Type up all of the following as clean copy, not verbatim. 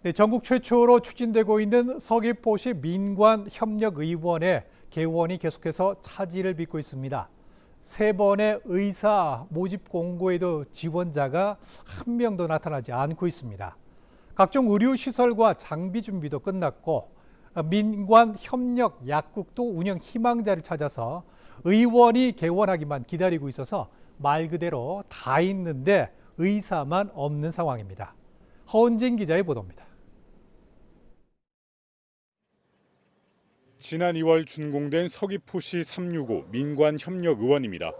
네, 전국 최초로 추진되고 있는 서귀포시 민관협력의원의 개원이 계속해서 차질을 빚고 있습니다. 세 번의 의사 모집 공고에도 지원자가 한 명도 나타나지 않고 있습니다. 각종 의료시설과 장비 준비도 끝났고 민관협력 약국도 운영 희망자를 찾아서 의원이 개원하기만 기다리고 있어서 말 그대로 다 있는데 의사만 없는 상황입니다. 허은진 기자의 보도입니다. 지난 2월 준공된 서귀포시 365 민관협력의원입니다.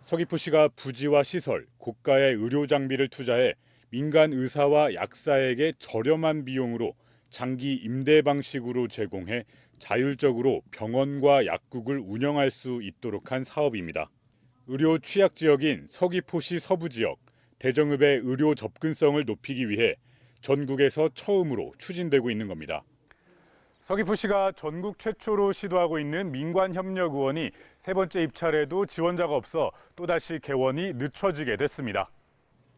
서귀포시가 부지와 시설, 고가의 의료 장비를 투자해 민간 의사와 약사에게 저렴한 비용으로 장기 임대 방식으로 제공해 자율적으로 병원과 약국을 운영할 수 있도록 한 사업입니다. 의료 취약 지역인 서귀포시 서부 지역, 대정읍의 의료 접근성을 높이기 위해 전국에서 처음으로 추진되고 있는 겁니다. 서귀포시가 전국 최초로 시도하고 있는 민관협력의원이 세 번째 입찰에도 지원자가 없어 또다시 개원이 늦춰지게 됐습니다.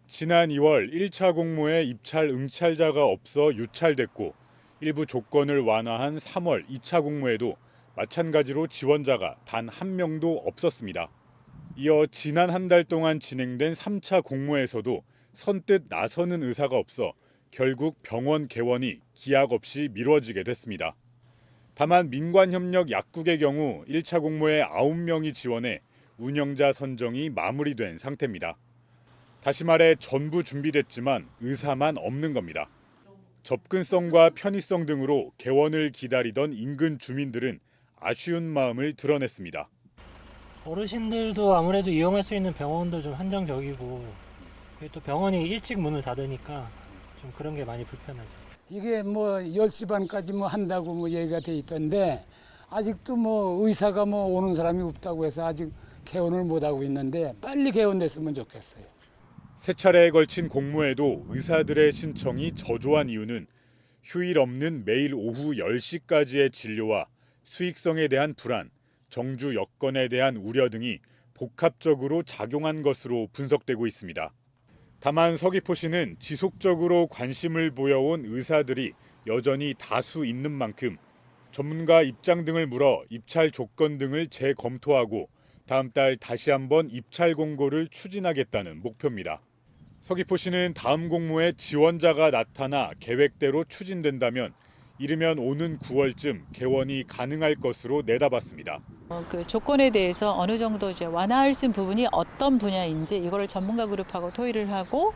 지난 2월 1차 공모에 입찰 응찰자가 없어 유찰됐고 일부 조건을 완화한 3월 2차 공모에도 마찬가지로 지원자가 단 한 명도 없었습니다. 이어 지난 한 달 동안 진행된 3차 공모에서도 선뜻 나서는 의사가 없어 결국 병원 개원이 기약 없이 미뤄지게 됐습니다. 다만 민관협력 약국의 경우 1차 공모에 9명이 지원해 운영자 선정이 마무리된 상태입니다. 다시 말해 전부 준비됐지만 의사만 없는 겁니다. 접근성과 편의성 등으로 개원을 기다리던 인근 주민들은 아쉬운 마음을 드러냈습니다. 어르신들도 아무래도 이용할 수 있는 병원도 좀 한정적이고 또 병원이 일찍 문을 닫으니까 좀 그런 게 많이 불편하죠. 이게 뭐 10시 반까지 뭐 한다고 뭐 얘기가 돼 있던데 아직도 뭐 의사가 뭐 오는 사람이 없다고 해서 아직 개원을 못 하고 있는데 빨리 개원됐으면 좋겠어요. 세 차례에 걸친 공모에도 의사들의 신청이 저조한 이유는 휴일 없는 매일 오후 10시까지의 진료와 수익성에 대한 불안, 정주 여건에 대한 우려 등이 복합적으로 작용한 것으로 분석되고 있습니다. 다만 서귀포시는 지속적으로 관심을 보여온 의사들이 여전히 다수 있는 만큼 전문가 입장 등을 물어 입찰 조건 등을 재검토하고 다음 달 다시 한번 입찰 공고를 추진하겠다는 목표입니다. 서귀포시는 다음 공모에 지원자가 나타나 계획대로 추진된다면 이르면 오는 9월쯤 개원이 가능할 것으로 내다봤습니다. 그 조건에 대해서 어느 정도 이제 완화할 수 있는 부분이 어떤 분야인지 이거를 전문가 그룹하고 토의를 하고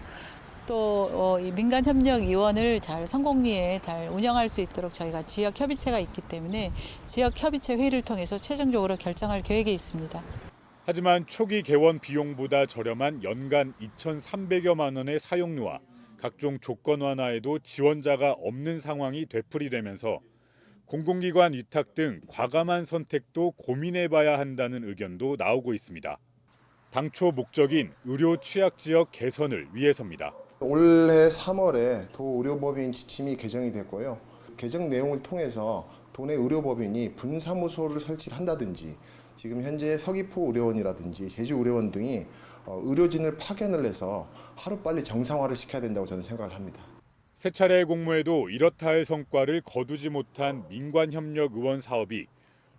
또 이 민간협력위원을 잘 성공리에 잘 운영할 수 있도록 저희가 지역협의체가 있기 때문에 지역협의체 회의를 통해서 최종적으로 결정할 계획에 있습니다. 하지만 초기 개원 비용보다 저렴한 연간 2,300여만 원의 사용료와 각종 조건 완화에도 지원자가 없는 상황이 되풀이되면서 공공기관 위탁 등 과감한 선택도 고민해봐야 한다는 의견도 나오고 있습니다. 당초 목적인 의료 취약지역 개선을 위해서입니다. 올해 3월에 도의료법인 지침이 개정이 됐고요. 개정 내용을 통해서 도내 의료법인이 분사무소를 설치한다든지 지금 현재 서귀포 의료원이라든지 제주 의료원 등이 의료진을 파견을 해서 하루빨리 정상화를 시켜야 된다고 저는 생각을 합니다. 세 차례의 공모에도 이렇다 할 성과를 거두지 못한 민관협력 의원 사업이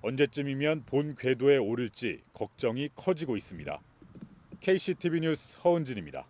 언제쯤이면 본 궤도에 오를지 걱정이 커지고 있습니다. KCTV 뉴스 허은진입니다.